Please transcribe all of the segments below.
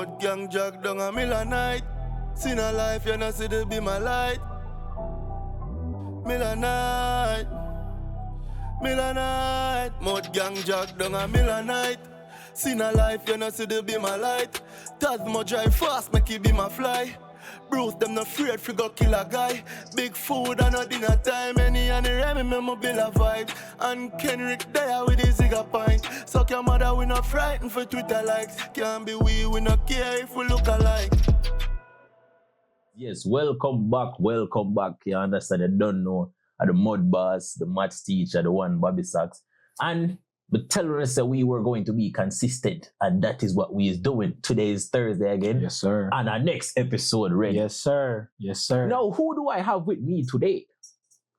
Mudgang jog down a mill a night. Sin a life, you know see the be my light. Mill a night. Mudgang jog down a mill a night. Sin a life, you know see the be my light. Tasmo drive fast, make it be my fly. Bruce, them not afraid fi go kill a guy. Big food and no dinner time. Any and the Remy, me mobile a vibe. And Kenrick there with his zigga pint. Suck your mother, we not frightened for Twitter likes. Can't be we not care if we look alike. Yes, welcome back. You understand, you don't know. The mud boss, the maths teacher, the one Bobby Sachs. And but telling us that we were going to be consistent, and that is what we is doing. Today is Thursday again. Yes, sir. And our next episode ready. Yes, sir. Yes, sir. Now, who do I have with me today?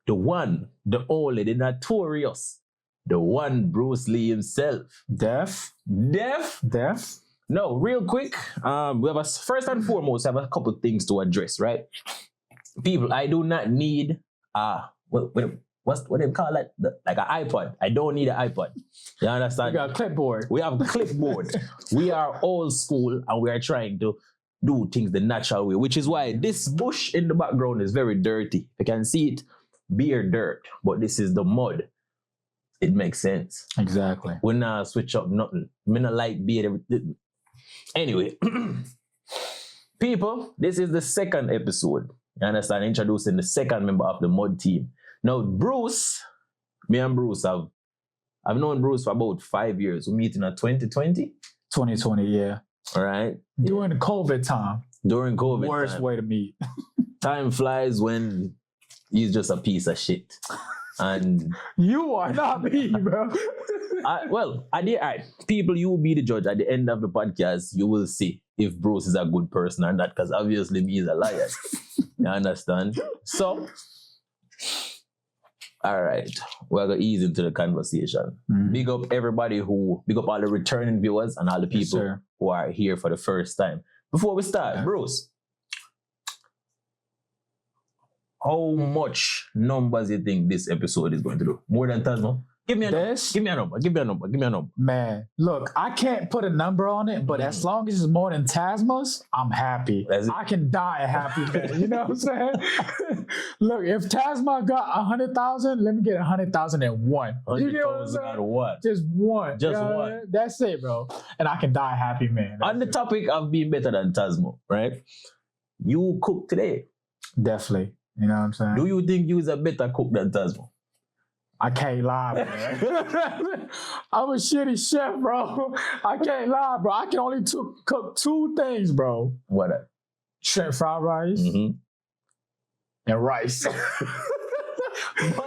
The one, the only, the notorious, the one Bruce Lee himself. Deaf? No, real quick. We have first and foremost, I have a couple of things to address, right? People, I do not need what do they call it? Like an iPod. I don't need an iPod. You understand? We got a clipboard. We have a clipboard. We are old school and we are trying to do things the natural way, which is why this bush in the background is very dirty. You can see it, beer dirt, but this is the mud. It makes sense. Exactly. We not switch up nothing. Me not like beer. Anyway, people, this is the second episode. You understand? Introducing the second member of the mud team. Now, Bruce, me and Bruce I've known Bruce for about 5 years. We meet in 2020? 2020, yeah. All right. During the COVID time. During COVID Worst time. way to meet. Time flies when he's just a piece of shit. And you are not me, bro. All right. People, you will be the judge. At the end of the podcast, you will see if Bruce is a good person or not, because obviously me is a liar. You understand? So, all right, we're going to ease into the conversation. Big up all the returning viewers and all the people who are here for the first time. Before we start, Bruce, how much numbers you think this episode is going to do? More than Tasmo? Give me a number. Man, look, I can't put a number on it, but as long as it's more than Tasma's, I'm happy. I can die a happy man. You know what I'm saying? Look, if Tasma got 100,000, let me get 100,001. You know what I'm saying? What? Just one. Just one. Know? That's it, bro. And I can die a happy man. On the topic of being better than Tasmo, right? You cook today. Definitely. You know what I'm saying? Do you think you is a better cook than Tasmo? I can't lie, man. I'm a shitty chef, bro. I can't lie, bro. I can only cook two things, bro. What? Shrimp fried rice and rice.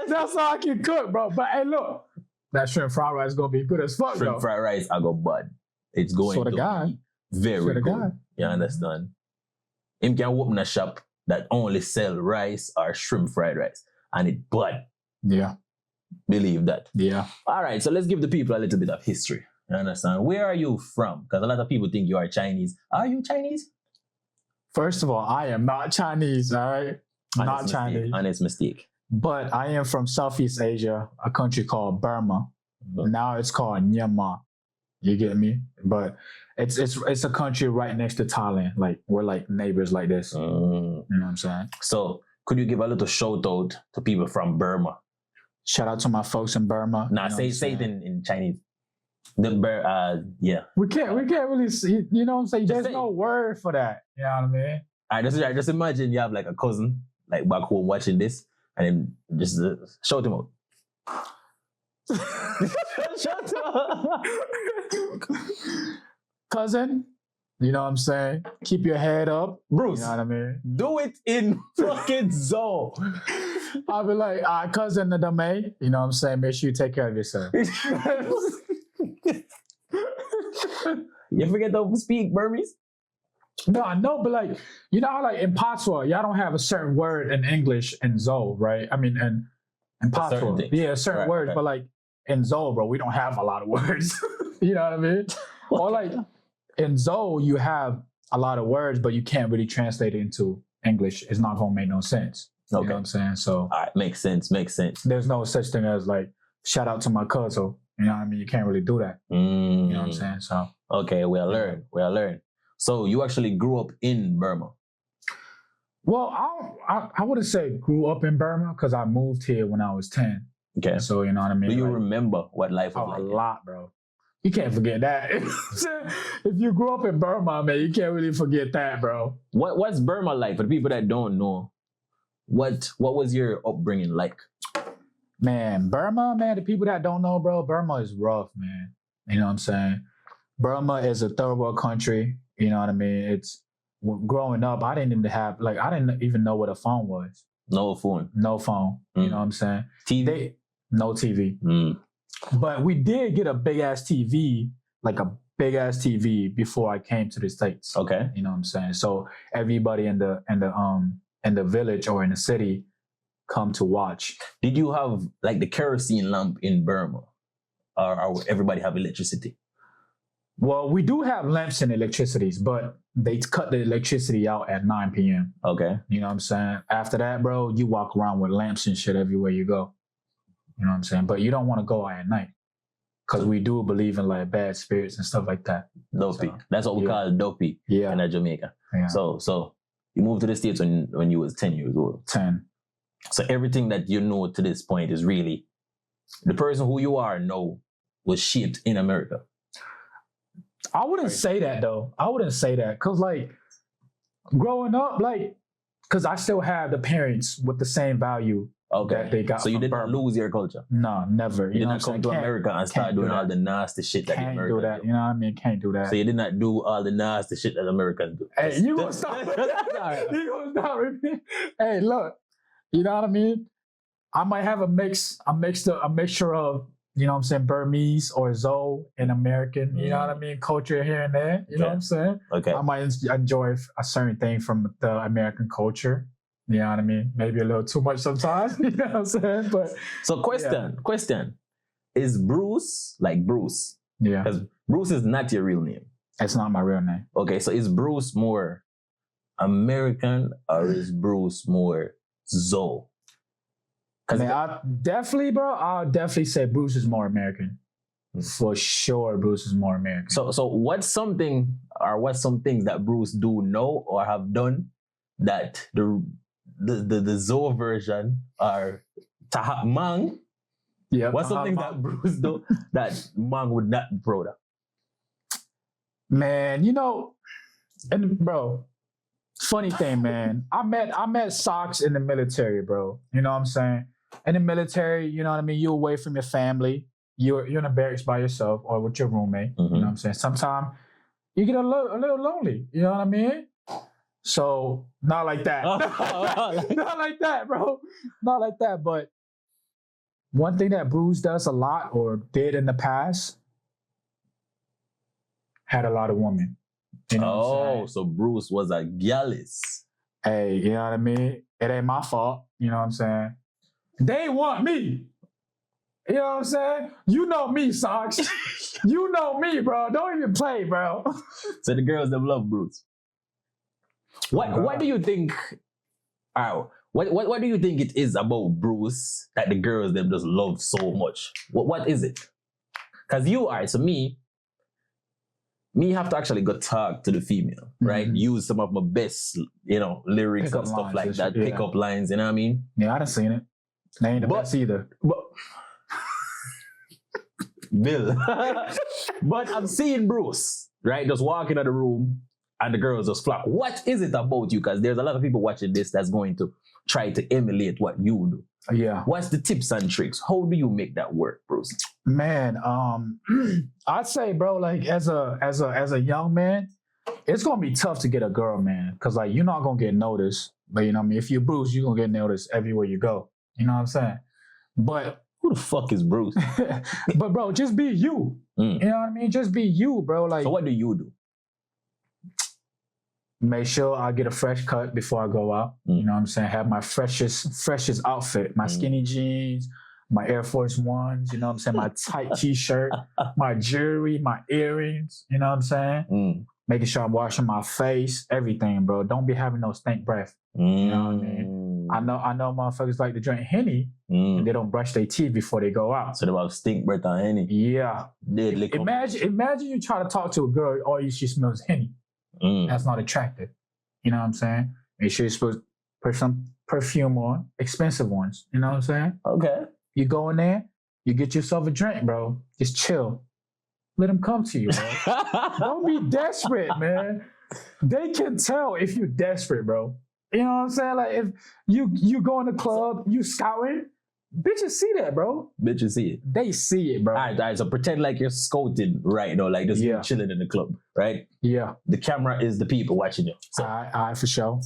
That's all I can cook, bro. But hey, look, that shrimp fried rice is gonna be good as fuck, Shrimp fried rice, I go bud. It's going to be very good. You understand? Him can open a shop that only sell rice or shrimp fried rice, and it bud. Yeah. Believe that. Yeah. All right, so let's give the people a little bit of history. You understand? Where are you from? Because a lot of people think you are Chinese. Are you Chinese? First of all, I am not Chinese, all right? Not Chinese. Honest mistake. But I am from Southeast Asia, a country called Burma. Now it's called Myanmar. You get me? But it's a country right next to Thailand. Like, we're like neighbors like this. You know what I'm saying? So could you give a little shout out to people from Burma? Shout out to my folks in Burma. Nah, say it in Chinese. Yeah. We can't really see, you know what I'm saying? There's no word for that. You know what I mean? All right, just imagine you have like a cousin like back home watching this, and then just shout him out. Shut up. Cousin, you know what I'm saying? Keep your head up. Bruce, you know what I mean? Do it in fucking Zoe. I'll be like, cousin Nadame, you know what I'm saying? Make sure you take care of yourself. You forget to speak Burmese? No, but like, you know how like in Patois, y'all don't have a certain word in English in Zoe, right? I mean, in Patois, certain words, but like in Zoe, bro, we don't have a lot of words. You know what I mean? Or like in Zoe, you have a lot of words, but you can't really translate it into English. It's not gonna make no sense. You know what I'm saying? So, all right, makes sense. There's no such thing as like, shout out to my cousin. You know what I mean? You can't really do that. You know what I'm saying? So, okay, we'll learn. So you actually grew up in Burma. Well, I wouldn't say grew up in Burma because I moved here when I was 10. Okay. So you know what I mean? Do you remember what life was like? A lot, bro. You can't forget that. If you grew up in Burma, man, you can't really forget that, bro. What's Burma like? For the people that don't know, what was your upbringing like? Man, Burma, man, the people that don't know, bro, Burma is rough, man. You know what I'm saying? Burma is a third world country. You know what I mean? It's growing up, I didn't even know what a phone was. No phone. No phone. You know what I'm saying? TV? No TV. But we did get a big ass TV, like a big ass TV before I came to the States. Okay. You know what I'm saying? So everybody in the village or in the city come to watch. Did you have like the kerosene lamp in Burma? Or everybody have electricity? Well, we do have lamps and electricities, but they cut the electricity out at 9 p.m. Okay. You know what I'm saying? After that, bro, you walk around with lamps and shit everywhere you go. You know what I'm saying? But you don't want to go out at night because we do believe in like bad spirits and stuff like that. Dopey. So, that's what we call dopey in Jamaica. Yeah. So you moved to the States when you was 10 years old. 10. So everything that you know to this point is really the person who you are now was shaped in America. I wouldn't say that though. I wouldn't say that because like growing up, like, because I still have the parents with the same value that they got. So you didn't Burma. lose your culture? No, never. You didn't come to America and start doing all the nasty shit that Americans do. Can't do that. You know what I mean? Can't do that. So you did not do all the nasty shit that Americans do. Hey, you gonna stop? You gonna stop with me? Hey, look. You know what I mean? I might have a mixture of, you know what I'm saying, Burmese or Zoe and American, you know what I mean, culture here and there. You know what I'm saying? Okay. I might enjoy a certain thing from the American culture. You know what I mean? Maybe a little too much sometimes. You know what I'm saying? But so question. Is Bruce like Bruce? Yeah. Because Bruce is not your real name. It's not my real name. Okay, so is Bruce more American or is Bruce more Zoe? I mean, I'll definitely say Bruce is more American. For sure, Bruce is more American. So what's some things that Bruce do know or have done that the Zoe version or Tahap Mang? Yeah. What's something that Bruce do that Mang would not be proud of? Man, you know, and bro, funny thing, man. I met Socks in the military, bro. You know what I'm saying? In the military, you know what I mean? You're away from your family. You're in a barracks by yourself or with your roommate. You know what I'm saying? Sometimes you get a little lonely. You know what I mean? So not like that. Not like that, bro. Not like that. But one thing that Bruce does a lot or did in the past, had a lot of women. You know what I'm saying? So Bruce was a gallus. Hey, you know what I mean? It ain't my fault. You know what I'm saying? They want me. You know what I'm saying? You know me, Socks. You know me, bro. Don't even play, bro. So the girls them love Bruce. What do you think? What do you think it is about Bruce that the girls them just love so much? What is it? Because so me have to actually go talk to the female, right? Use some of my best, lyrics and stuff like that, pick up lines, you know what I mean? Yeah, I done seen it. They ain't the best either. Bill. But I'm seeing Bruce, right? Just walking out the room and the girls just flock. What is it about you? Because there's a lot of people watching this that's going to try to emulate what you do. Yeah. What's the tips and tricks? How do you make that work, Bruce? Man, I'd say, bro, like as a young man, it's gonna be tough to get a girl, man. Cause like you're not gonna get noticed. But you know what I mean? If you're Bruce, you're gonna get noticed everywhere you go. You know what I'm saying? But who the fuck is Bruce? But bro, just be you. You know what I mean? Just be you, bro. Like, so what do you do? Make sure I get a fresh cut before I go out. You know what I'm saying? Have my freshest outfit, my skinny jeans, my Air Force Ones, you know what I'm saying? My tight t-shirt, my jewelry, my earrings, you know what I'm saying? Making sure I'm washing my face, everything, bro. Don't be having no stink breath. You know what I mean? I know motherfuckers like to drink Henny and they don't brush their teeth before they go out. So they have stink breath on Henny. Yeah. Imagine you try to talk to a girl, all she smells Henny. That's not attractive. You know what I'm saying? Make sure you put some perfume on, expensive ones. You know what I'm saying? Okay. You go in there, you get yourself a drink, bro. Just chill. Let them come to you, bro. Don't be desperate, man. They can tell if you're desperate, bro. You know what I'm saying? Like if you go in the club, you scouting, bitches see that, bro. Bitches see it. They see it, bro. All right. So pretend like you're scouting right now, like just chilling in the club, right? Yeah. The camera is the people watching you. So. All right, for sure.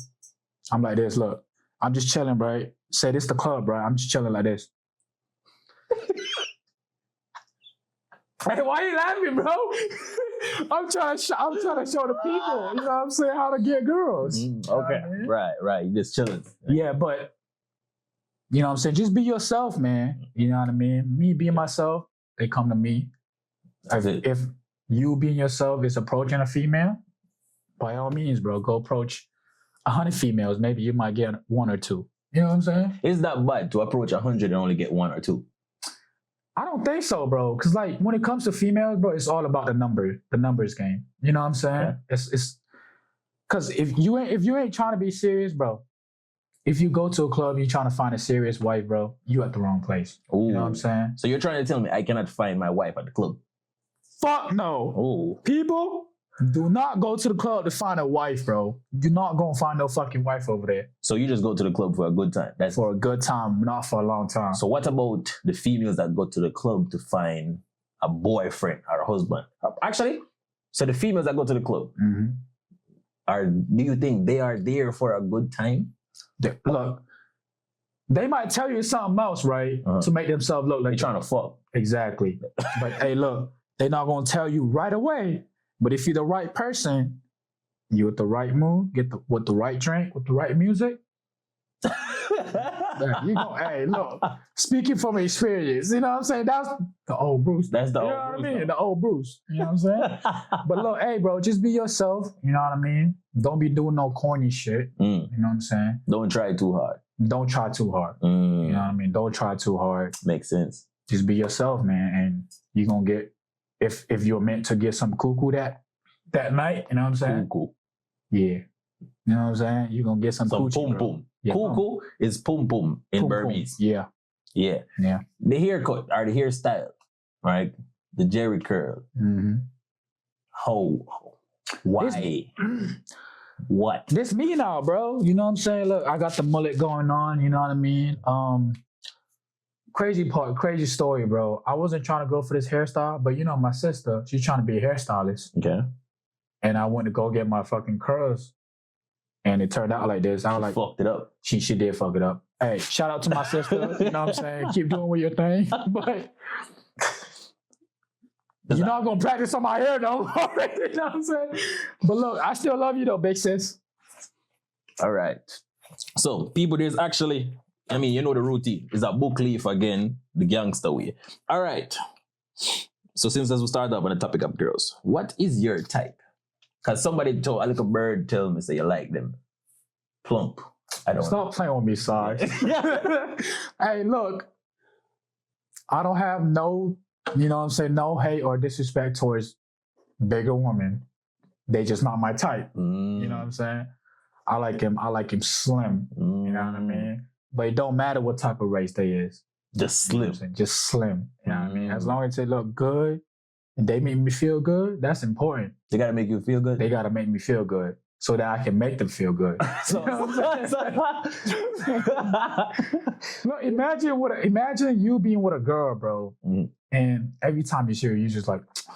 I'm like this. Look, I'm just chilling, bro. Say this the club, bro. I'm just chilling like this. Hey, why you laughing, bro? I'm trying to show the people, you know what I'm saying, how to get girls. Okay, right. You just chilling. Yeah, but you know what I'm saying? Just be yourself, man. You know what I mean? Me being myself, they come to me. If you being yourself is approaching a female, by all means, bro, go approach 100 females. Maybe you might get 1 or 2. You know what I'm saying? Is that bad to approach 100 and only get 1 or 2? I don't think so, bro. Cause like when it comes to females, bro, it's all about the numbers game. You know what I'm saying? Yeah. It's cause if you ain't trying to be serious, bro, if you go to a club, you're trying to find a serious wife, bro, you at the wrong place. Ooh. You know what I'm saying? So you're trying to tell me I cannot find my wife at the club? Fuck no. Ooh. People, do not go to the club to find a wife, bro. You're not gonna find no fucking wife over there. So you just go to the club for a good time? That's for a good time, not for a long time. So what about the females that go to the club to find a boyfriend or a husband? Actually, so the females that go to the club, do you think they are there for a good time? Look, they might tell you something else, right? To make themselves look like they're trying to fuck. Exactly. But hey, look, they're not gonna tell you right away. But if you're the right person, you with the right mood, with the right drink, with the right music, you go, hey, look, speaking from experience, you know what I'm saying? That's the old Bruce. That's the old Bruce. You know what I mean? The old Bruce. You know what I'm saying? But look, hey, bro, just be yourself. You know what I mean? Don't be doing no corny shit. You know what I'm saying? Don't try too hard. Don't try too hard. You know what I mean? Don't try too hard. Makes sense. Just be yourself, man, and you're gonna get. If you're meant to get some cuckoo that night, you know what I'm saying? Cuckoo. Yeah. You know what I'm saying? You're going to get some coochie, pum bro. pum. Yeah, cuckoo is pum pum in Burmese. Yeah. Yeah. The haircut or the hairstyle, right? The jerry curl. Why? What? This me now, bro. You know what I'm saying? Look, I got the mullet going on, you know what I mean? Crazy story, bro. I wasn't trying to go for this hairstyle, but you know, my sister, she's trying to be a hairstylist. Okay. And I went to go get my fucking curls. And it turned out like this. I was like, fucked it up. She did fuck it up. Hey, shout out to my sister. You know what I'm saying? Keep doing with your thing. But you're not gonna practice on my hair though. You know what I'm saying? But look, I still love you though, big sis. All right. So people, there's actually, I mean, you know the routine. It's a book leaf again, the gangster way. All right. So since as we started up on the topic of girls, what is your type? Because somebody told a little bird tell me say you like them plump. I don't Stop playing with me, Sarge. Hey, look, I don't have no, you know what I'm saying, no hate or disrespect towards bigger women. They just not my type. You know what I'm saying? I like him slim. You know what I mean? But it don't matter what type of race they is. Just slim. You know just slim. You know what I mean? As long as they look good and they make me feel good, that's important. They gotta make you feel good? They gotta make me feel good so that I can make them feel good. Look, imagine you being with a girl, bro, and every time you see her, you just like, oh,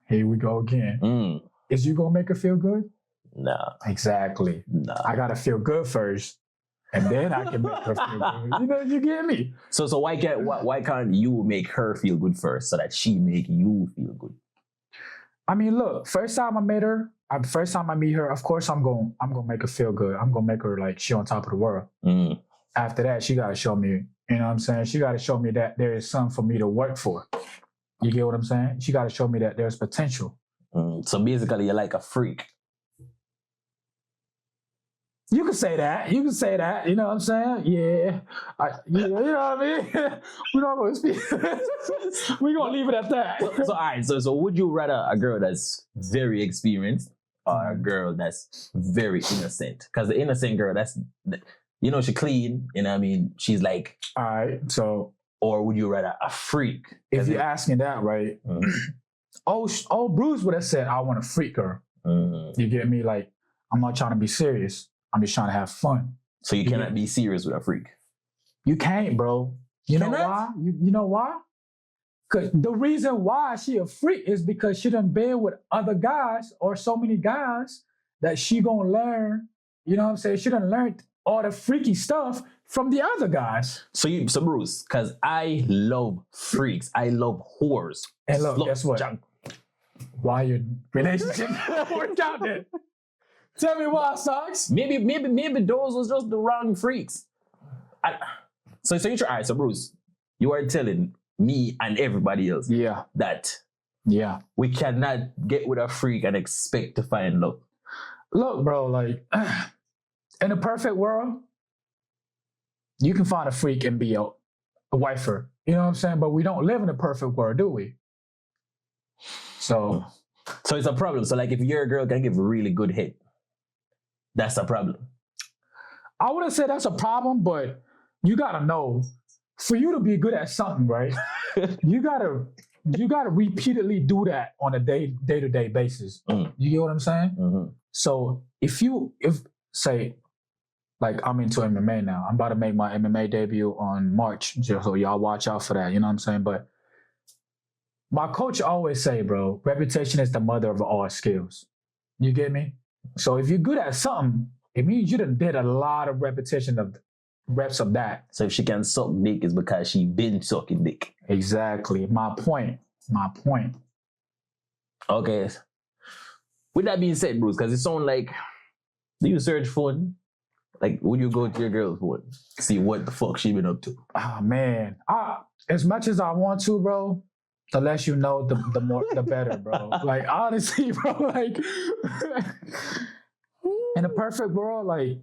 here we go again. Is you gonna make her feel good? No. Exactly. No. I gotta feel good first. And then I can make her feel good. You know, you get me? So why can't you make her feel good first so that she make you feel good? I mean, look, first time I meet her, of course I'm gonna make her feel good. I'm gonna make her like she on top of the world. After that, she gotta show me, you know what I'm saying? She gotta show me that there is something for me to work for. You get what I'm saying? She gotta show me that there's potential. So basically you're like a freak. You can say that. You know what I'm saying? Yeah. You know what I mean? We're not going to speak. We're going to leave it at that. So all right. So would you rather a girl that's very experienced or a girl that's very innocent? Because the innocent girl, she clean, you know what I mean? She's like... All right, so... Or would you rather a freak? If you're asking that, right? Mm-hmm. Bruce would have said, I want a freak girl. Mm-hmm. You get me? Like, I'm not trying to be serious. I'm just trying to have fun. So you cannot be serious with a freak? You can't, bro. You know why? You know why? Because the reason why she a freak is because she done been with other guys or so many guys that she gonna learn, you know what I'm saying? She done learned all the freaky stuff from the other guys. So Bruce, because I love freaks. I love whores. And look, guess what? Why your relationship worked out then? Tell me why, Socks. Maybe those was just the wrong freaks. So you try. All right, so Bruce, you are telling me and everybody else that we cannot get with a freak and expect to find love. Look, bro, like in a perfect world, you can find a freak and be a wifer. You know what I'm saying? But we don't live in a perfect world, do we? So it's a problem. So like if your girl can give a really good hit, that's a problem. I wouldn't say that's a problem, but you gotta know, for you to be good at something, right? you gotta repeatedly do that on a day-to-day basis. You get what I'm saying? Mm-hmm. So if say, like I'm into MMA now, I'm about to make my MMA debut on March, so y'all watch out for that. You know what I'm saying? But my coach always say, bro, reputation is the mother of all skills. You get me? So if you're good at something, it means you done did a lot of repetition of reps of that. So if she can suck dick, it's because she been sucking dick. Exactly. My point. Okay. With that being said, Bruce, because it sounds like, do you search phone? Like, would you go to your girl's phone? See what the fuck she been up to? Oh, man. As much as I want to, bro, the less you know, the more, the better, bro. Like, honestly, bro, like, in a perfect world, like,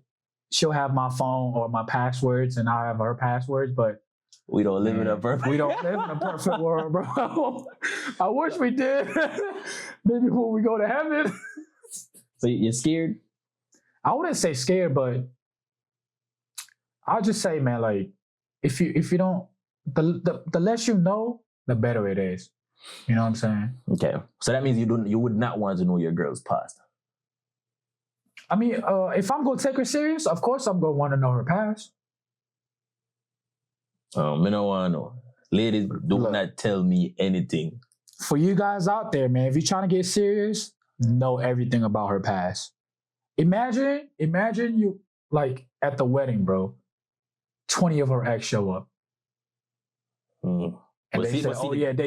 she'll have my phone or my passwords and I'll have her passwords, but we don't live in a perfect world, bro. I wish we did. Maybe when we go to heaven. So you're scared? I wouldn't say scared, but I'll just say, man, like, if you don't, the less you know, the better it is. You know what I'm saying? Okay. So that means you would not want to know your girl's past. I mean, if I'm gonna take her serious, of course I'm gonna want to know her past. I don't want to know. Ladies, not tell me anything. For you guys out there, man, if you're trying to get serious, know everything about her past. Imagine you, like, at the wedding, bro, 20 of her ex show up. And they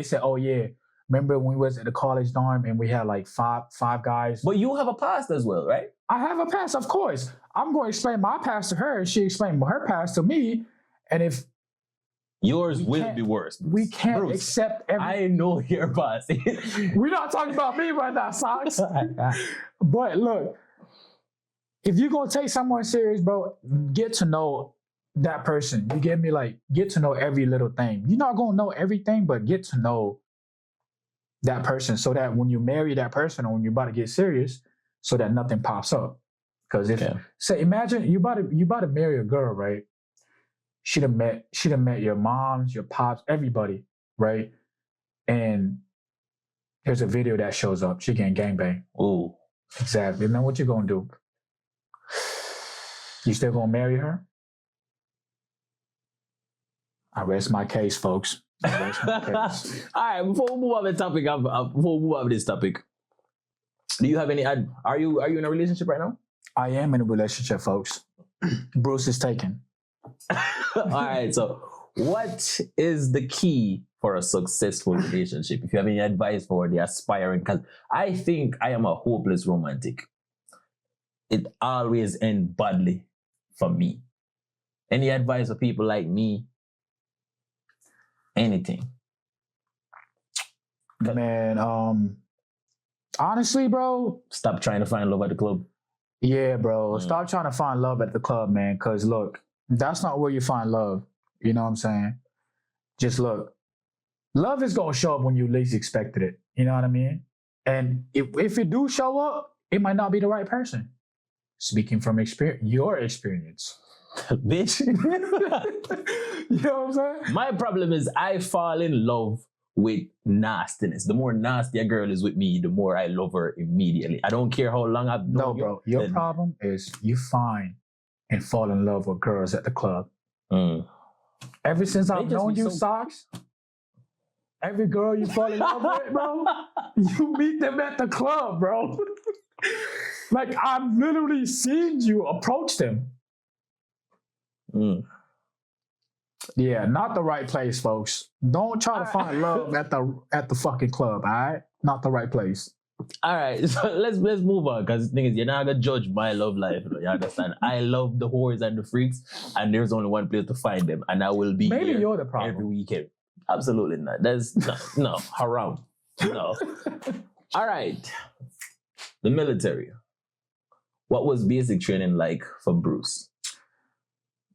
said, oh yeah, remember when we was at the college dorm and we had like five guys? But you have a past as well, right? I have a past, of course. I'm going to explain my past to her, and she explained her past to me. And if yours will be worse, we can't accept everything. I know your past. We're not talking about me right now, Socks. But look, if you're going to take someone serious, bro, get to know that person. You get me? Like, get to know every little thing. You're not going to know everything, but get to know that person so that when you marry that person or when you're about to get serious, so that nothing pops up. Because imagine you about to marry a girl, right? She'd have met your moms, your pops, everybody, right? And there's a video that shows up. She getting gangbang. Ooh. Exactly. Now what you gonna do? You still gonna marry her? I rest my case, folks. I rest my case. All right, before we move on this topic, do you have any? Are you in a relationship right now? I am in a relationship, folks. Bruce is taken. All right, so what is the key for a successful relationship? If you have any advice for the aspiring, because I think I am a hopeless romantic. It always ends badly for me. Any advice for people like me? Anything. Man, honestly, bro, stop trying to find love at the club. Yeah, bro. Stop trying to find love at the club, man. Because look, that's not where you find love. You know what I'm saying? Just look. Love is going to show up when you least expected it. You know what I mean? And if it do show up, it might not be the right person. Speaking from your experience. Bitch. You know what I'm saying? My problem is I fall in love with nastiness. The more nasty a girl is with me, the more I love her immediately. I don't care how long I've known you. No, bro. Your problem is you find and fall in love with girls at the club. Ever since I've known you, Socks, every girl you fall in love with, bro, you meet them at the club, bro. Like, I've literally seen you approach them. Yeah, not the right place, folks. Don't try to find love at the fucking club, all right? Not the right place. All right, so let's move on, because the thing is, you're not gonna judge my love life. You understand? I love the whores and the freaks, and there's only one place to find them, and I will be Maybe here you're the problem. every weekend. Absolutely not. There's no haram. No. All right. The military. What was basic training like for Bruce?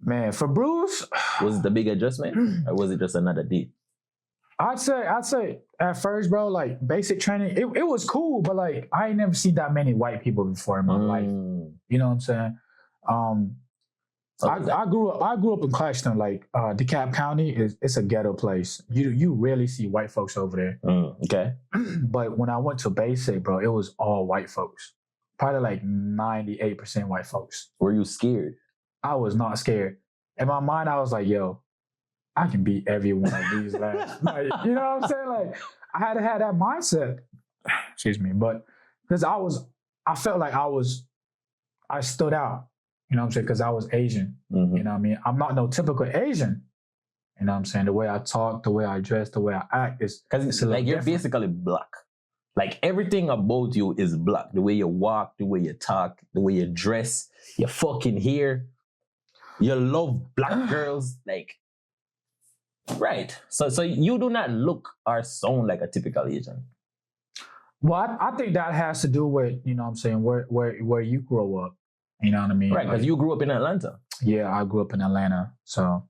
Man, for Bruce, was it the big adjustment, or was it just another date? I'd say at first, bro, like basic training, it was cool, but like I ain't never seen that many white people before in my life. You know what I'm saying? I grew up in Claxton, like DeKalb County it's a ghetto place. You rarely see white folks over there. Okay. But when I went to basic, bro, it was all white folks. Probably like 98% white folks. Were you scared? I was not scared. In my mind, I was like, yo, I can beat every one of these lads. Like, you know what I'm saying? Like, I had to have that mindset. Excuse me. But because I felt like I stood out. You know what I'm saying? Because I was Asian. You know what I mean? I'm not no typical Asian. You know what I'm saying? The way I talk, the way I dress, the way I act is... Because it's like you're basically black. Like everything about you is black. The way you walk, the way you talk, the way you dress, your fucking hair. You love black girls. Like, right. So you do not look or sound like a typical Asian. Well, I think that has to do with, you know what I'm saying, where you grow up. You know what I mean? Right, because you grew up in Atlanta. Yeah, I grew up in Atlanta. So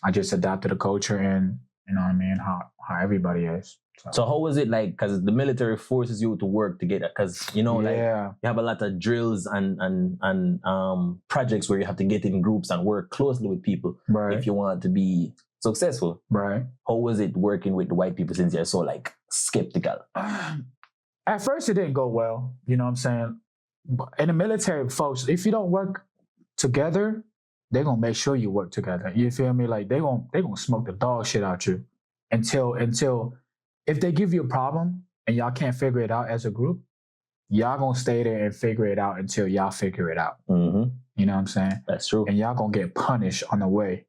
I just adapted the culture and, you know what I mean, how everybody is. So how was it like, because the military forces you to work together? Because, you know, like you have a lot of drills and projects where you have to get in groups and work closely with people if you want to be successful. Right. How was it working with the white people since you're so like skeptical? At first it didn't go well, you know what I'm saying? In the military, folks, if you don't work together, they're gonna make sure you work together. You feel me? Like they're gonna smoke the dog shit out you until if they give you a problem and y'all can't figure it out as a group, y'all gonna stay there and figure it out until y'all figure it out. You know what I'm saying? That's true. And y'all gonna get punished on the way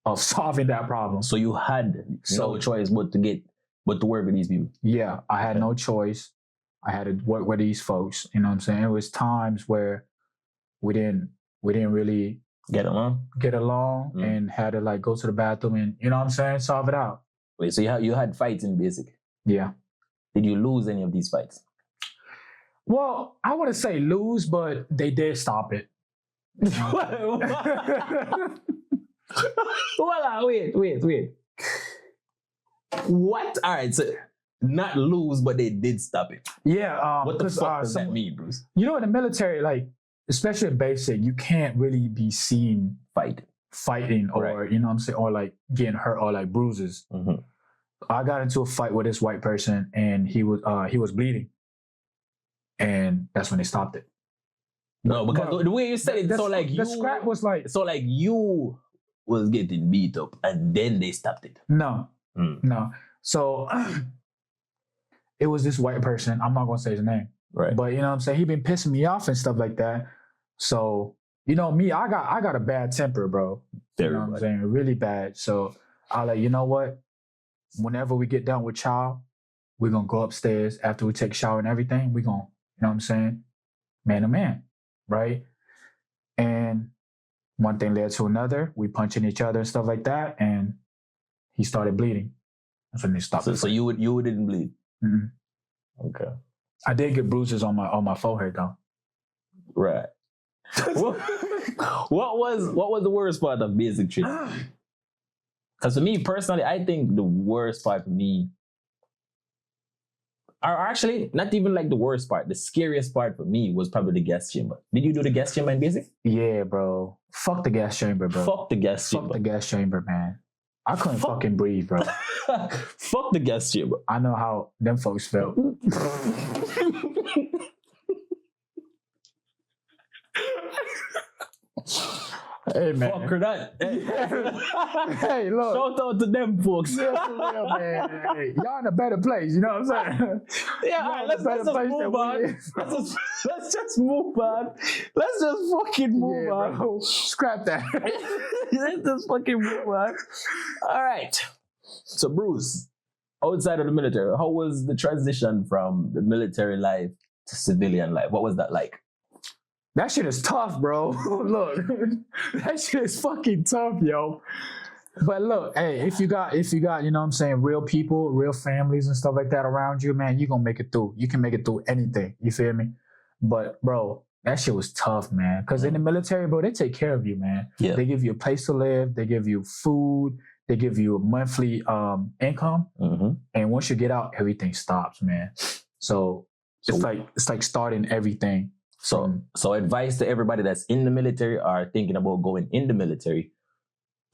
of solving that problem. So you had no choice but to work with these people. Yeah, I had no choice. I had to work with these folks. You know what I'm saying? It was times where we didn't really get along and had to like go to the bathroom and, you know what I'm saying, solve it out. Wait, so you had fights in basic? Yeah. Did you lose any of these fights? Well, I wouldn't say lose, but they did stop it. Hold on, wait. What? All right, so not lose, but they did stop it. Yeah. What the fuck does that mean, Bruce? You know, in the military, like, especially in basic, you can't really be seen fighting or, you know what I'm saying, or like getting hurt or like bruises. I got into a fight with this white person and he was bleeding. And that's when they stopped it. No, because the way you said it, the scrap was like... So like you was getting beat up and then they stopped it. No. So it was this white person. I'm not going to say his name. Right. But you know what I'm saying? He been pissing me off and stuff like that. So, you know, me, I got a bad temper, bro. You know what I'm saying? Really bad. So I like, you know what? Whenever we get done with chow, we're going to go upstairs after we take a shower and everything. We're going to, you know what I'm saying? Man to man. Right? And one thing led to another. We punching each other and stuff like that. And he started bleeding. That's when they stopped. So you didn't bleed? Okay. I did get bruises on my forehead though. Right. What was the worst part of basic training? Because for me personally, I think the worst part for me Or actually, not even like the worst part. The scariest part for me was probably the gas chamber. Did you do the gas chamber in basic? Yeah, bro. Fuck the gas chamber, bro. Fuck the gas chamber. Fuck the gas chamber, man. I couldn't fucking breathe, bro. Fuck the gas chamber. I know how them folks felt. Hey, man. Fuck her that. Hey, look. Shout out to them folks. Yeah, for real, man. Hey, y'all in a better place, you know what I'm saying? Yeah, all right, let's just move on. Let's just move on. Let's just fucking move on. Bro. Scrap that. Let's just fucking move on. All right. So, Bruce, outside of the military, how was the transition from the military life to civilian life? What was that like? That shit is tough, bro. Look, that shit is fucking tough, yo. But look, hey, if you got, you know what I'm saying, real people, real families and stuff like that around you, man, you gonna make it through. You can make it through anything. You feel me? But bro, that shit was tough, man. Cause in the military, bro, they take care of you, man. Yeah. They give you a place to live. They give you food. They give you a monthly income. Mm-hmm. And once you get out, everything stops, man. So it's like starting everything. So advice to everybody that's in the military or thinking about going in the military,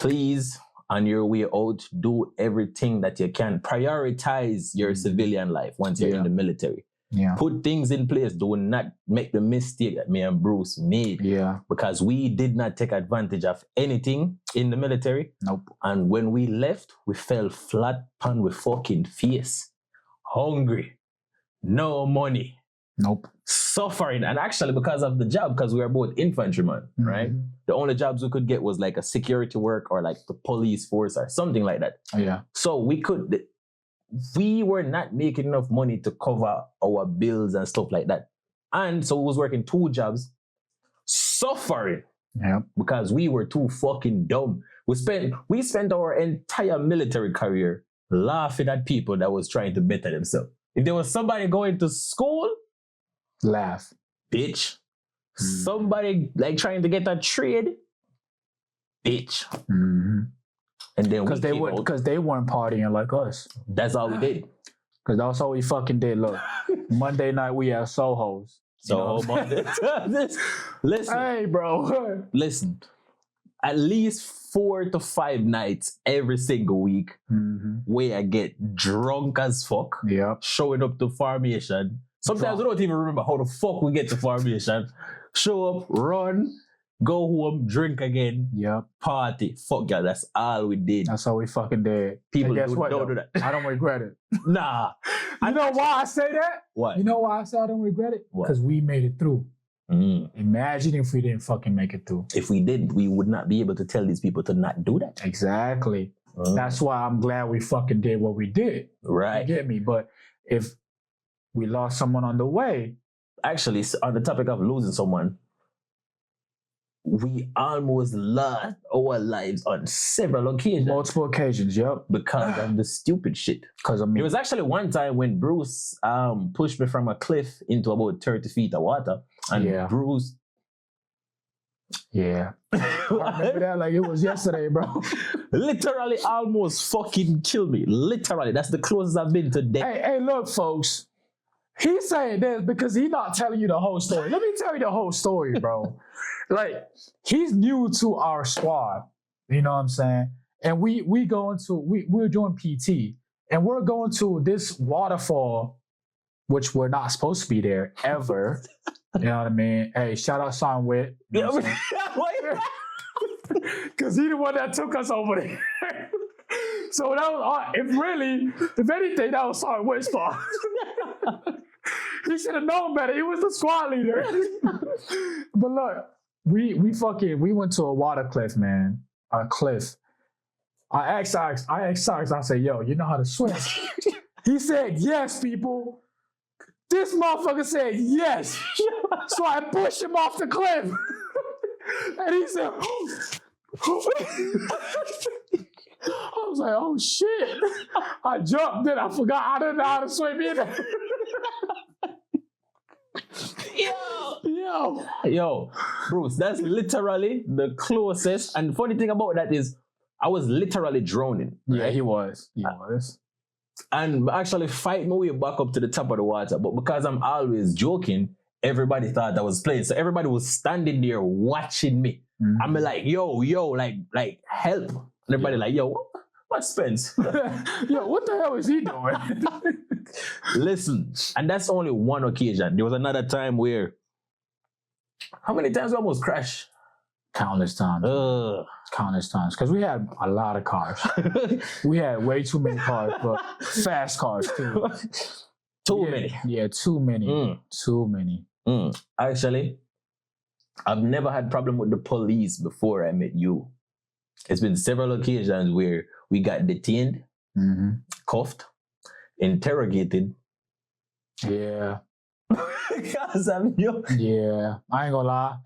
please, on your way out, do everything that you can. Prioritize your civilian life once you're in the military. Yeah. Put things in place. Do not make the mistake that me and Bruce made. Yeah. Because we did not take advantage of anything in the military. Nope. And when we left, we fell flat on with fucking face. Hungry. No money. Nope. Suffering. And actually because of the job, because we were both infantrymen, right? The only jobs we could get was like a security work or like the police force or something like that. Yeah. So we were not making enough money to cover our bills and stuff like that. And so we was working 2 jobs, suffering. Yeah. Because we were too fucking dumb. We spent our entire military career laughing at people that was trying to better themselves. If there was somebody going to school, laugh. Bitch. Somebody like trying to get a trade, bitch. Mm-hmm. And then because they weren't partying like us. That's all we did. Because that's all we fucking did. Look, Monday night we had Soho's. So Monday. Listen. Hey, bro. Listen. At least 4 to 5 nights every single week where I get drunk as fuck. Yeah. Showing up to formation. Sometimes we don't even remember how the fuck we get to formation. Show up, run, go home, drink again, party. Fuck yeah, that's all we did. That's all we fucking did. People don't do that. I don't regret it. Nah. You know why I say that? What? You know why I say I don't regret it? Because we made it through. Imagine if we didn't fucking make it through. If we did, we would not be able to tell these people to not do that. Exactly. That's why I'm glad we fucking did what we did. Right. You get me? But if we lost someone on the way. Actually, on the topic of losing someone, we almost lost our lives on several occasions. Multiple occasions, yep. Because of the stupid shit. Because of me. It was actually one time when Bruce pushed me from a cliff into about 30 feet of water. And Bruce... Yeah. I remember that like it was yesterday, bro. Literally almost fucking killed me. Literally. That's the closest I've been to death. Hey, look, folks. He's saying this because he's not telling you the whole story. Let me tell you the whole story, bro. Like, he's new to our squad. You know what I'm saying? And we're doing PT. And we're going to this waterfall, which we're not supposed to be there ever. You know what I mean? Hey, shout out Sean Witt. Because he's the one that took us over there. So that was, if anything, that was Sean Witt's fault. He should have known better. He was the squad leader. But look, we went to a water cliff, man. A cliff. I asked Socks, I said, yo, you know how to swim? He said, yes, people. This motherfucker said, yes. So I pushed him off the cliff. And he said, I was like, oh shit. I jumped, then I forgot I didn't know how to swim either. Yo, Bruce, that's literally the closest. And the funny thing about that is I was literally drowning. Right? Yeah, he was. And actually fight my way back up to the top of the water. But because I'm always joking, everybody thought I was playing. So everybody was standing there watching me. Mhm. I'm like, yo, like help. And everybody like, yo, what Spence? Yo, what the hell is he doing? Listen, and that's only one occasion. There was another time where, how many times I almost crashed? Countless times. Countless times. Because we had a lot of cars. We had way too many cars, but fast cars too. Too many. Yeah, too many. Too many. Actually, I've never had problem with the police before I met you. It's been several occasions where we got detained, cuffed, interrogated. Yeah. Because I'm you. Yeah. I ain't gonna lie.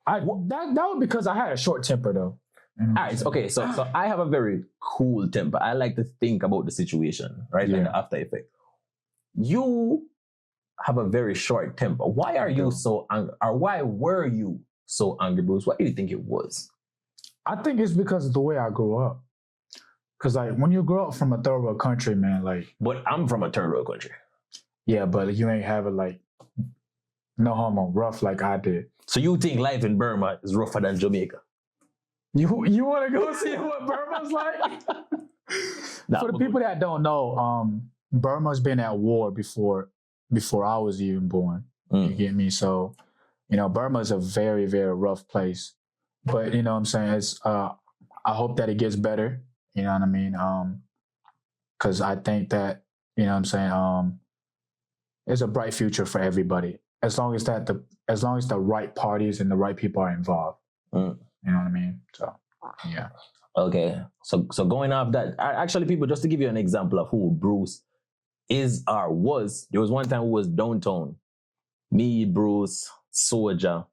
That was because I had a short temper though. All right, okay, so I have a very cool temper. I like to think about the situation, right? Yeah. Like the after effect. You have a very short temper. Why are you so angry? Or why were you so angry, Bruce? What do you think it was? I think it's because of the way I grew up. Because like when you grow up from a third world country, man, like. But I'm from a third world country. Yeah, but you ain't having like no homo rough like I did. So you think life in Burma is rougher than Jamaica? You want to go see what Burma's like? For the people that don't know, Burma's been at war before I was even born. You get me? So, Burma's a very, very rough place. But you know what I'm saying? It's I hope that it gets better. You know what I mean? Because I think that, you know what I'm saying, there's a bright future for everybody. As long as the right parties and the right people are involved. You know what I mean? So, yeah. Okay. So going off that, actually, people, just to give you an example of who Bruce is or was, there was one time who was downtown. Me, Bruce, Soldier,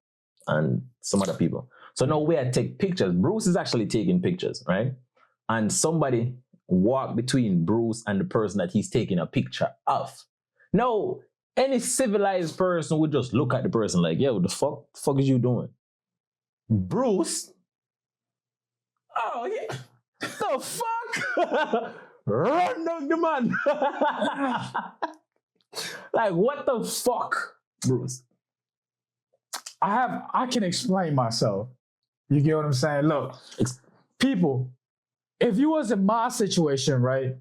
and some other people. So now we had to take pictures. Bruce is actually taking pictures, right? And somebody walked between Bruce and the person that he's taking a picture of. Now, any civilized person would just look at the person like, yo, the fuck is you doing? Bruce? Oh, yeah. The fuck? Run down the man. Like, what the fuck, Bruce? I can explain myself. You get what I'm saying? Look, people, if you was in my situation, right?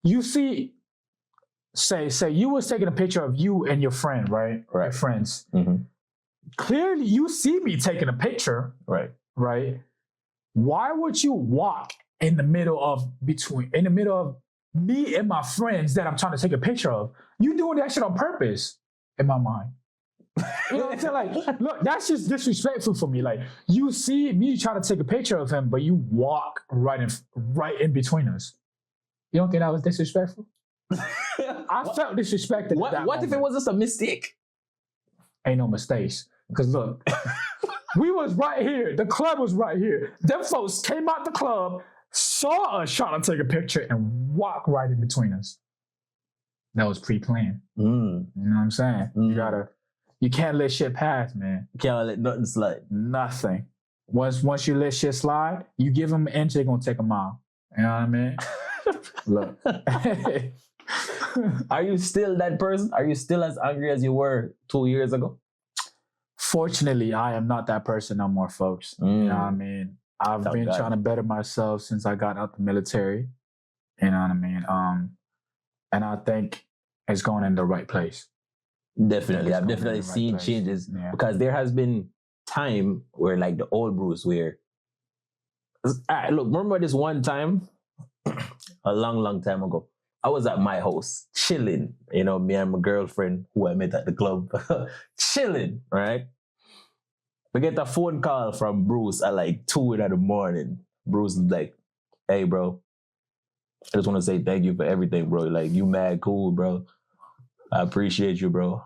You see, say you was taking a picture of you and your friend, right? Right. Your friends. Clearly, you see me taking a picture, Right. right? Why would you walk in the middle of me and my friends that I'm trying to take a picture of? You doing that shit on purpose, in my mind. You know what I'm saying? Like, look, that's just disrespectful for me. Like, you see me trying to take a picture of him, but you walk right in between us. You don't think that was disrespectful? I felt disrespected. What if it was just a mistake? Ain't no mistakes. Because look, we was right here. The club was right here. Them folks came out the club, saw us trying to take a picture, and walked right in between us. That was pre-planned. You know what I'm saying? You can't let shit pass, man. You can't let nothing slide. Nothing. Once you let shit slide, you give them an inch, they're gonna take a mile. You know what I mean? Look. Are you still that person? Are you still as angry as you were 2 years ago? Fortunately, I am not that person no more, folks. You know what I mean? I've been trying to better myself since I got out the military. You know what I mean? And I think it's going in the right place. Definitely. I've definitely seen changes because there has been time where like the old Bruce where, look, remember this one time, a long time ago, I was at my house chilling, me and my girlfriend who I met at the club, chilling, right? We get a phone call from Bruce at like 2 in the morning. Bruce is like, hey, bro, I just want to say thank you for everything, bro. Like, you mad cool, bro. I appreciate you, bro.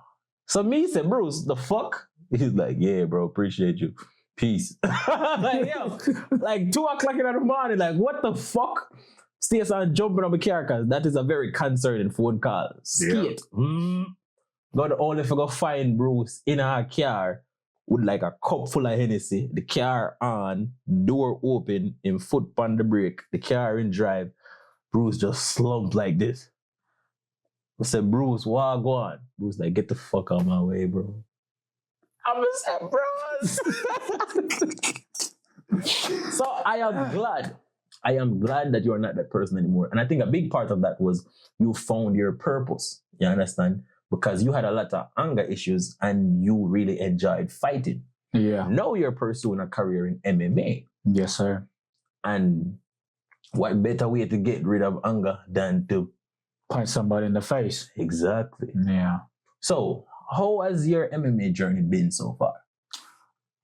So me said, Bruce, the fuck? He's like, yeah, bro, appreciate you. Peace. Like, yo, like 2 o'clock in the morning, like, what the fuck? Stays on jumping on the car, because that is a very concerning phone call. Skate. God only if I go find Bruce in our car with like a cup full of Hennessy, the car on, door open, in foot on the brake, the car in drive. Bruce just slumped like this. I said, Bruce, what go on? Bruce like, get the fuck out of my way, bro. I'm gonna say, Bruce. So I am glad that you are not that person anymore. And I think a big part of that was you found your purpose. You understand? Because you had a lot of anger issues and you really enjoyed fighting. Yeah. Now you're pursuing a career in MMA. Yes, sir. And what better way to get rid of anger than to punch somebody in the face? Exactly. Yeah. So, how has your MMA journey been so far?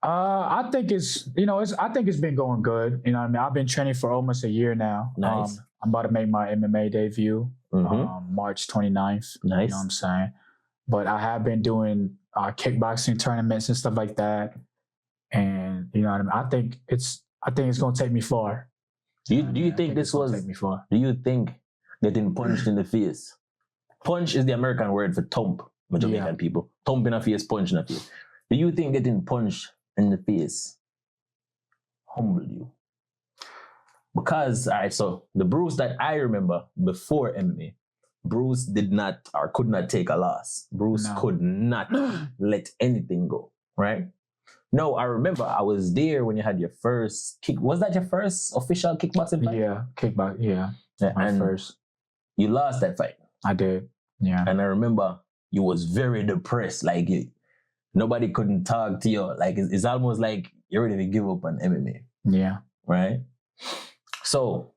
I think it's been going good. You know what I mean? I've been training for almost a year now. Nice. I'm about to make my MMA debut March 29th. Nice. You know what I'm saying? But I have been doing kickboxing tournaments and stuff like that. And you know what I mean? I think it's gonna take me far. Do you think this was take me far? Do you think getting punched in the face? Punch is the American word for thump, Jamaican people. Thump in a face, punch in a face. Do you think getting punched in the face humbled you? Because, all right, so the Bruce that I remember before MMA, Bruce did not or could not take a loss. Bruce could not let anything go, right? No, I remember I was there when you had your first kick. Was that your first official kickboxing fight? Yeah, my first. You lost that fight. I did, yeah. And I remember you was very depressed. Like, nobody couldn't talk to you. Like, it's almost like you're ready to give up on MMA. Yeah. Right? So,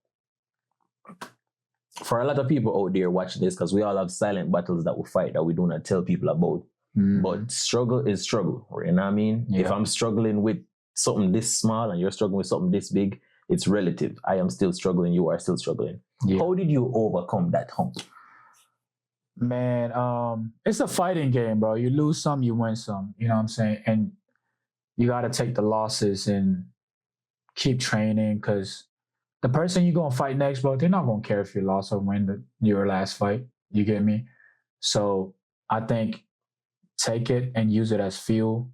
for a lot of people out there watching this, because we all have silent battles that we fight that we do not tell people about. But struggle is struggle. You know what I mean? Yeah. If I'm struggling with something this small and you're struggling with something this big, it's relative. I am still struggling. You are still struggling. Yeah. How did you overcome that hump? Man, it's a fighting game, bro. You lose some, you win some. You know what I'm saying? And you got to take the losses and keep training, because the person you're going to fight next, bro, they're not going to care if you lost or win your last fight. You get me? So I think take it and use it as fuel.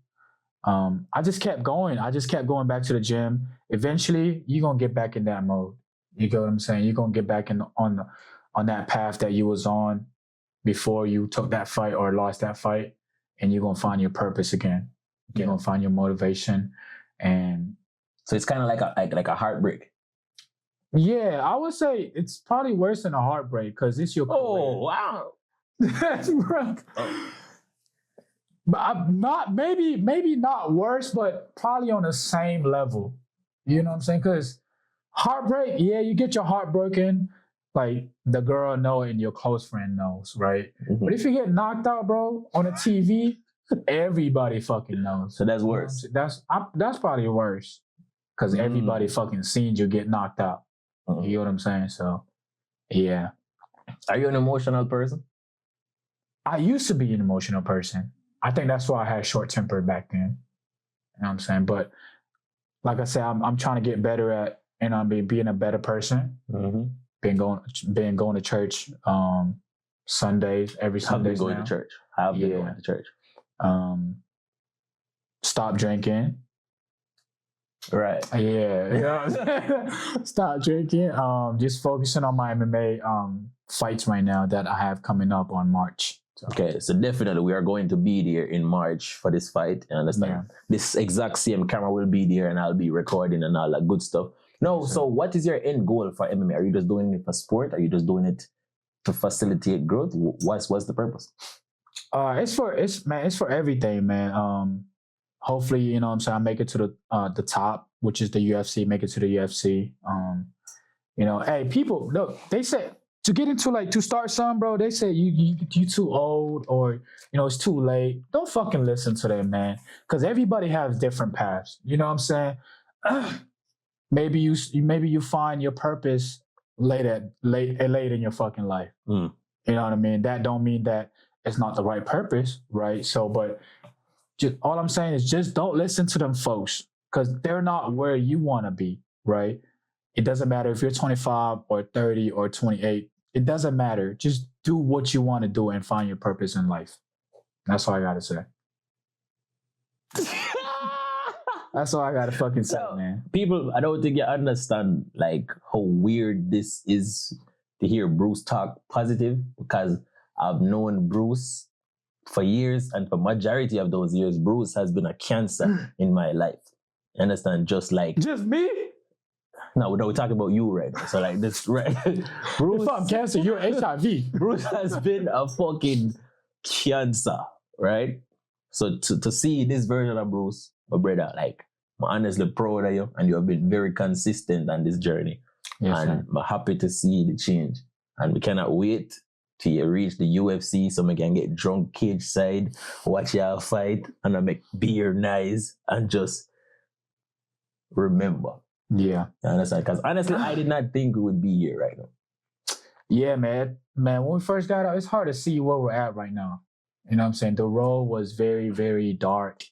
I just kept going. I just kept going back to the gym. Eventually, you're going to get back in that mode. You get what I'm saying? You're going to get back on that path that you was on before you took that fight or lost that fight, and you're going to find your purpose again. You're going to find your motivation. And so it's kind of like a heartbreak. Yeah, I would say it's probably worse than a heartbreak, because it's your career. Oh, wow. But maybe not worse, but probably on the same level. You know what I'm saying? Because heartbreak, you get your heart broken, like the girl know and your close friend knows, right? Mm-hmm. But if you get knocked out, bro, on a TV, everybody fucking knows. So that's worse. That's probably worse, because everybody fucking seen you get knocked out. Mm-hmm. You know what I'm saying? So, yeah. Are you an emotional person? I used to be an emotional person. I think that's why I had short temper back then. You know what I'm saying? But like I said, I'm trying to get better at, being a better person. Mm-hmm. Been going to church Sundays, every Sunday. I've been going to church. I've been going to church. Stop drinking. Right. Yeah. Stop drinking. Just focusing on my MMA fights right now that I have coming up on March. So. Okay, so definitely we are going to be there in March for this fight. You understand? Yeah. This exact same camera will be there and I'll be recording and all that good stuff. No, so what is your end goal for MMA? Are you just doing it for sport? Are you just doing it to facilitate growth? What's the purpose? It's for everything, man. Hopefully, you know what I'm saying, I make it to the top, which is the UFC, make it to the UFC. Hey, people, look, they said to get into to start something, bro, they say you too old or, it's too late. Don't fucking listen to them, man. Because everybody has different paths. You know what I'm saying? Maybe you find your purpose late in your fucking life. You know what I mean? That don't mean that it's not the right purpose, right? So, but just all I'm saying is just don't listen to them folks, because they're not where you want to be, right? It doesn't matter if you're 25 or 30 or 28. It doesn't matter. Just do what you want to do and find your purpose in life. That's all I got to say. That's all I got to fucking say, man. People, I don't think you understand how weird this is to hear Bruce talk positive because I've known Bruce for years, and for majority of those years, Bruce has been a cancer in my life. You understand? Just me? No, we're talking about you right now. So like this, right? Bruce, if I'm cancer, you're HIV. Bruce has been a fucking cancer, right? So to see this version of Bruce, my brother, like, I'm honestly proud of you, and you have been very consistent on this journey. Yes, and I'm happy to see the change. And we cannot wait till you reach the UFC so we can get drunk cage side, watch y'all fight, and I make beer nice and just remember. Yeah. You understand? Because honestly, I did not think we would be here right now. Yeah, man. Man, when we first got out, it's hard to see where we're at right now. You know what I'm saying? The road was very, very dark.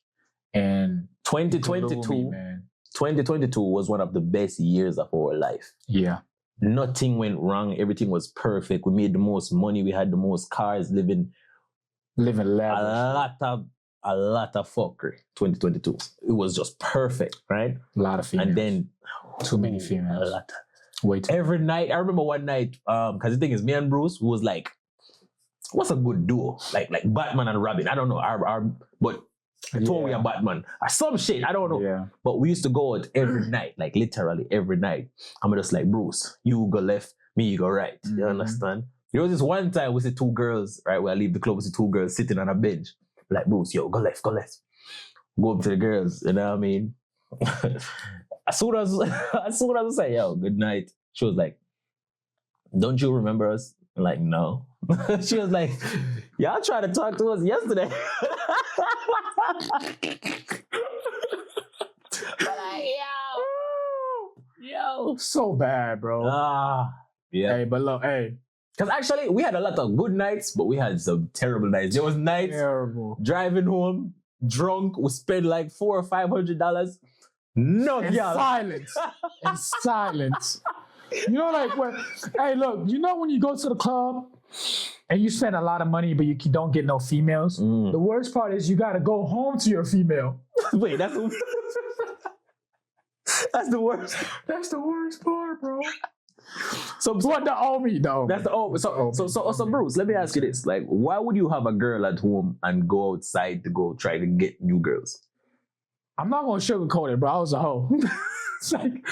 And 2022 was one of the best years of our life. Yeah. Nothing went wrong. Everything was perfect. We made the most money. We had the most cars, living lavish. A lot of fuckery. 2022. It was just perfect, right? A lot of females. And then too many females. A lot. Way too. Every night, I remember one night, because the thing is, me and Bruce was like, what's a good duo? Like Batman and Robin. I don't know. But I told we are Batman. Or some shit. I don't know. Yeah. But we used to go out every night, like literally every night. I'm just like, Bruce, you go left, me go right. You understand? There was this one time we see two girls, right? Where I leave the club, we see two girls sitting on a bench. Like, Bruce, yo, go left. Go up to the girls, you know what I mean? as soon as I say, yo, good night, she was like, don't you remember us? I'm like, no. She was like, y'all tried to talk to us yesterday. Yo. So bad, bro. Yeah. Hey, but look, hey. Because actually, we had a lot of good nights, but we had some terrible nights. There was nights driving home, drunk, we spent like $400 or $500. No, in silence. In silence. You know, like when, hey, look, you know when you go to the club and you spend a lot of money, but you don't get no females? The worst part is you got to go home to your female. Wait, that's the worst. That's the worst part, bro. So what the homie though? That's the so Bruce, let me ask you this. Like, why would you have a girl at home and go outside to go try to get new girls? I'm not gonna sugarcoat it, bro. I was a hoe. It's like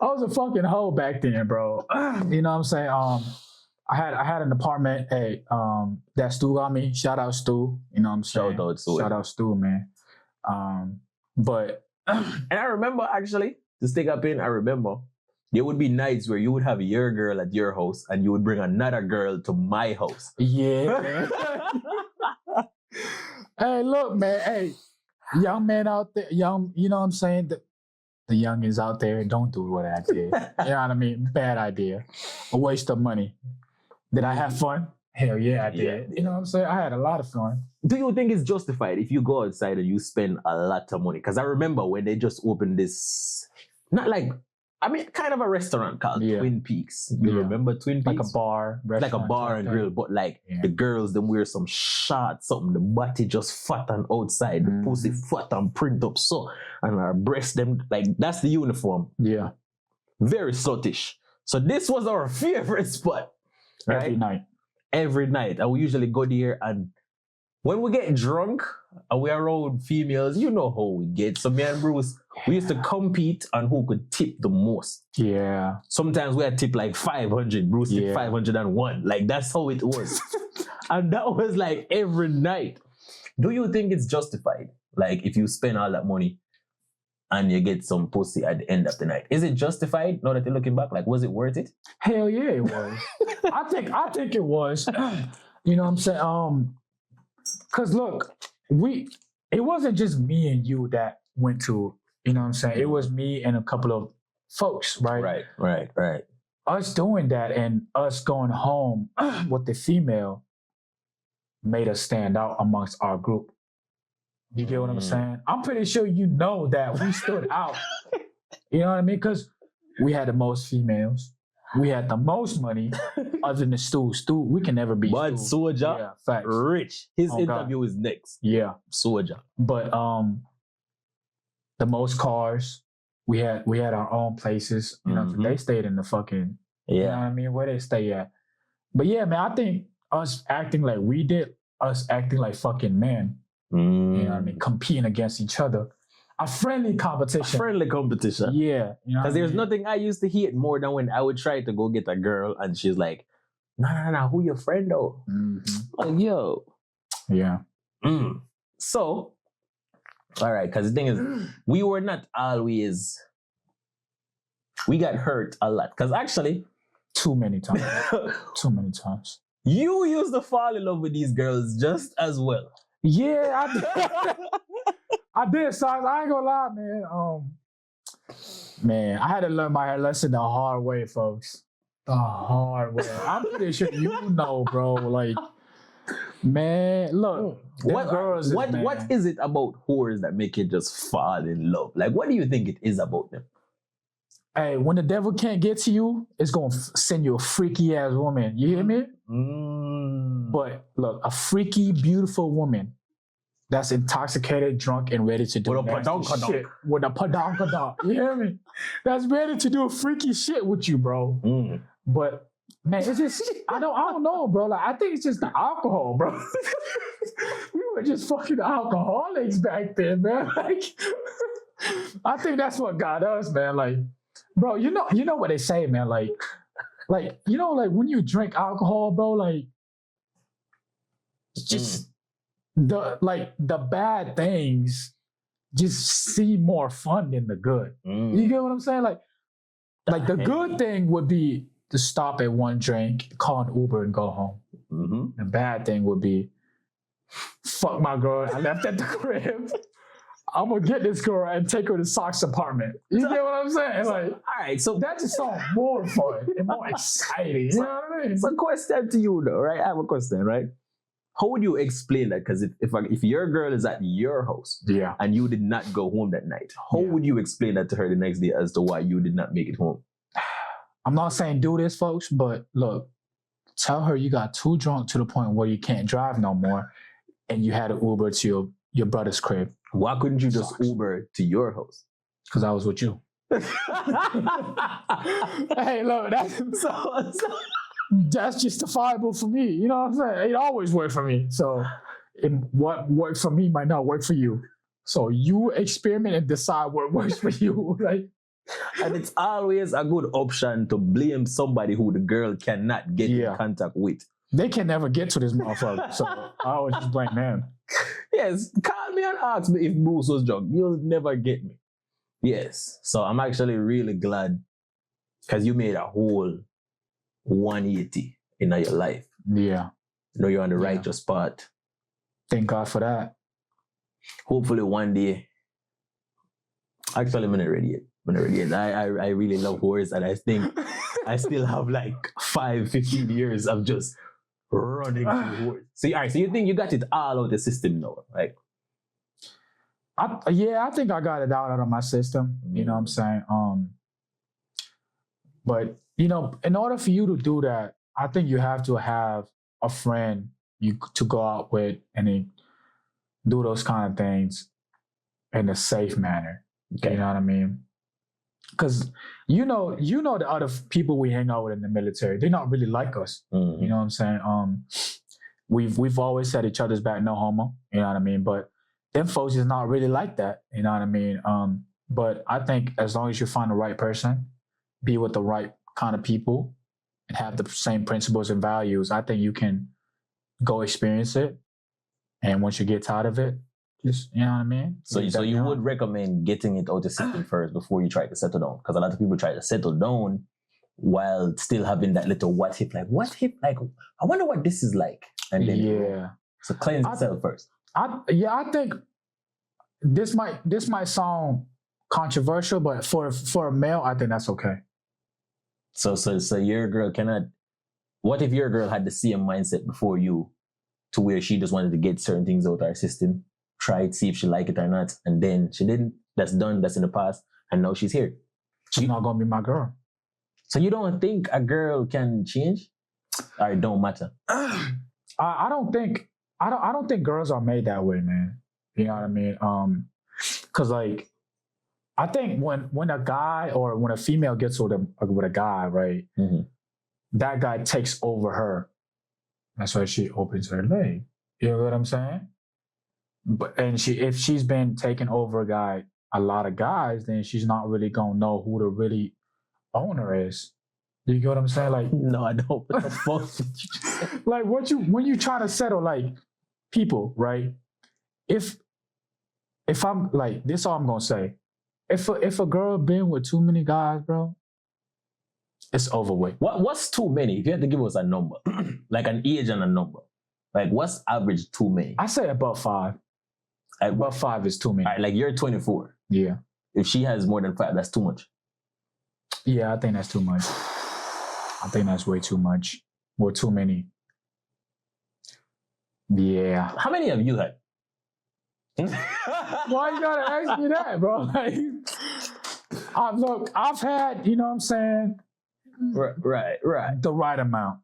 I was a fucking hoe back then, bro. You know what I'm saying? I had an apartment. Hey, that Stu got me. Shout out Stu. You know what I'm saying? Shout out Stu, man. But and I remember actually to stick up in. I remember. There would be nights where you would have your girl at your house and you would bring another girl to my house. Yeah. Hey, look, man. Hey, young man out there, you know what I'm saying? The youngins out there, don't do what I did. You know what I mean? Bad idea. A waste of money. Did I have fun? Hell yeah, I did. Yeah. You know what I'm saying? I had a lot of fun. Do you think it's justified if you go outside and you spend a lot of money? Because I remember when they just opened this, kind of a restaurant called Twin Peaks. You remember Twin Peaks? Like a bar. Like a bar and grill, but the girls, them wear some shorts, something, the body just fat and outside, the pussy fat and print up so, and our breasts, them, like, that's the uniform. Yeah. Very sluttish. So this was our favorite spot. Right? Every night. And we usually go there, and when we get drunk and we're around females, you know how we get. So me and Bruce, we used to compete on who could tip the most. Yeah. Sometimes we had tip like 500. Bruce tipped 501. Like, that's how it was. And that was like every night. Do you think it's justified? Like, if you spend all that money and you get some pussy at the end of the night, is it justified? Now that you're looking back, like, was it worth it? Hell yeah, it was. I think it was. You know what I'm saying? Cause look, it wasn't just me and you that went to, you know what I'm saying? It was me and a couple of folks, right? Right. Us doing that and us going home with the female made us stand out amongst our group. You get what I'm saying? I'm pretty sure you know that we stood out. You know what I mean? Because we had the most females. We had the most money other than Stu. Stu, we can never beat But Stu. Soja, Yeah, facts. rich. His interview is next. Yeah. Soja. But the most cars, we had our own places. You know, they stayed in the fucking, you know what I mean? Where they stay at. But yeah, man, I think us acting like we did, us acting like fucking men, you know what I mean, competing against each other. A friendly competition. Yeah. Because there's nothing I used to hate more than when I would try to go get a girl and she's like, no, who your friend though? Like, yo. Yeah. So, all right, because the thing is, we were not always, we got hurt a lot. Because actually, too many times. You used to fall in love with these girls just as well. Yeah, I did. I did, so I ain't gonna lie, man. Man, I had to learn my lesson the hard way, folks. The hard way. I'm pretty sure you know, bro. Like, man, look. What is it about whores that make you just fall in love? Like, what do you think it is about them? Hey, when the devil can't get to you, it's gonna send you a freaky ass woman. You hear me? But look, a freaky, beautiful woman that's intoxicated, drunk, and ready to do with a shit. With a padonka. You hear me? That's ready to do freaky shit with you, bro. But man, it's just I don't know, bro. Like I think it's just the alcohol, bro. We were just fucking alcoholics back then, man. Like I think that's what got us, man. Like, bro, you know what they say, man. Like you know, like when you drink alcohol, bro, like just the bad things just seem more fun than the good. You get what I'm saying? Like the good thing would be to stop at one drink, call an Uber, and go home. The bad thing would be fuck my girl. I left at the crib. I'm gonna get this girl and take her to Sock's apartment. You get what I'm saying? Like, all right, so that just sounds more fun and more exciting. You know what I mean? So, question to you though, right? I have a question, right? How would you explain that? Because if your girl is at your house, and you did not go home that night, how would you explain that to her the next day as to why you did not make it home? I'm not saying do this, folks, but look, tell her you got too drunk to the point where you can't drive no more, and you had an Uber to your brother's crib. Why couldn't you just Uber to your house? Because I was with you. Hey, look, that's justifiable for me. You know what I'm saying? It always worked for me. So what worked for me might not work for you. So you experiment and decide what works for you. Like, and it's always a good option to blame somebody who the girl cannot get in contact with. They can never get to this motherfucker. So I always just blame them. Yes, call me and ask me if Bruce was drunk. You'll never get me. Yes. So I'm actually really glad because you made a whole 180 in your life. Yeah. You know you're on the righteous path. Thank God for that. Hopefully one day. Actually, I'm not ready yet. I really love whores, and I think I still have like 15 years of just running through whores. So, all right, so you think you got it all out of the system now, right? I think I got it out of my system. You know what I'm saying? But you know, in order for you to do that, I think you have to have a friend to go out with and then do those kind of things in a safe manner. Okay. You know what I mean? Because you know the other people we hang out with in the military, they're not really like us. You know what I'm saying? We've always had each other's back, no homo. You know what I mean? But them folks is not really like that. You know what I mean? But I think as long as you find the right person, be with the right kind of people, and have the same principles and values, I think you can go experience it. And once you get tired of it, just, you know what I mean? So you would recommend getting it out the system first before you try to settle down? Because a lot of people try to settle down while still having that little what if, I wonder what this is like. And then so cleanse yourself first. I think this might sound controversial, but for a male, I think that's okay. So your girl cannot. What if your girl had the same mindset before you, to where she just wanted to get certain things out of our system, try it, see if she like it or not, and then she didn't? That's done. That's in the past, and now she's here. She's not gonna be my girl. So you don't think a girl can change, or it don't matter? I don't think girls are made that way, man. You know what I mean? Because like, I think when a guy or when a female gets with a guy, right? that guy takes over her. That's why she opens her leg. You know what I'm saying? But if she's been taking over a lot of guys, then she's not really gonna know who the really owner is. You get what I'm saying? Like, no, I don't. What the fuck? Like when you try to settle like people, right? If I'm like, this is all I'm gonna say. If a girl been with too many guys, bro, it's over with. What's too many? If you had to give us a number, like an age and a number, like what's average too many? I say above 5. Above 5 is too many. All right, like you're 24. Yeah. If she has more than 5, that's too much. Yeah, I think that's too much. I think that's way too much. Or too many. Yeah. How many have you had? Why you gotta ask me that, bro? Like, I've had, you know what I'm saying? Right. The right amount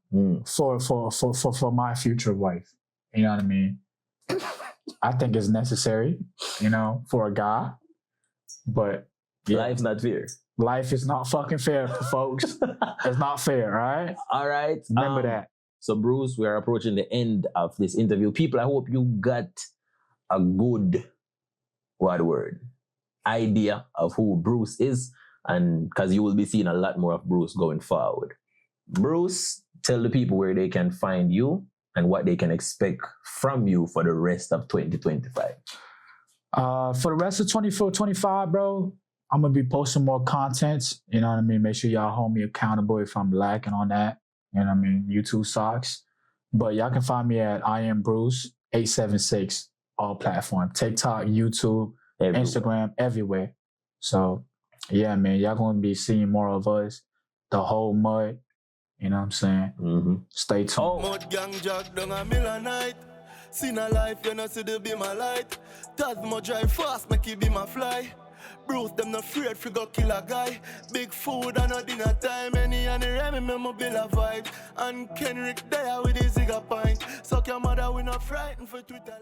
for my future wife. You know what I mean? I think it's necessary, you know, for a guy. But yeah. Life's not fair. Life is not fucking fair, folks. It's not fair, right? All right. Remember that. So, Bruce, we are approaching the end of this interview. People, I hope you got a good idea of who Bruce is, and because you will be seeing a lot more of Bruce going forward. Bruce, tell the people where they can find you and what they can expect from you for the rest of 2025. For the rest of 24-25, bro, I'm gonna be posting more content. You know what I mean? Make sure y'all hold me accountable if I'm lacking on that. You know what I mean? YouTube sucks. But y'all can find me at I am Bruce876, all platform. TikTok, YouTube, everywhere. Instagram, everywhere. So yeah, man, y'all gonna be seeing more of us. The whole mud. You know what I'm saying? Mm-hmm. Stay tuned. Mudgang jog down a mill night. Seen a life, you know, see the be my light. That's my drive fast, make it be my fly. Bruce, them not afraid for go kill a guy. Big food and no dinner time. Any and the Remy, me bill a vibe. And Kenrick there with his zigga pint. Suck your mother, we not frightened for Twitter.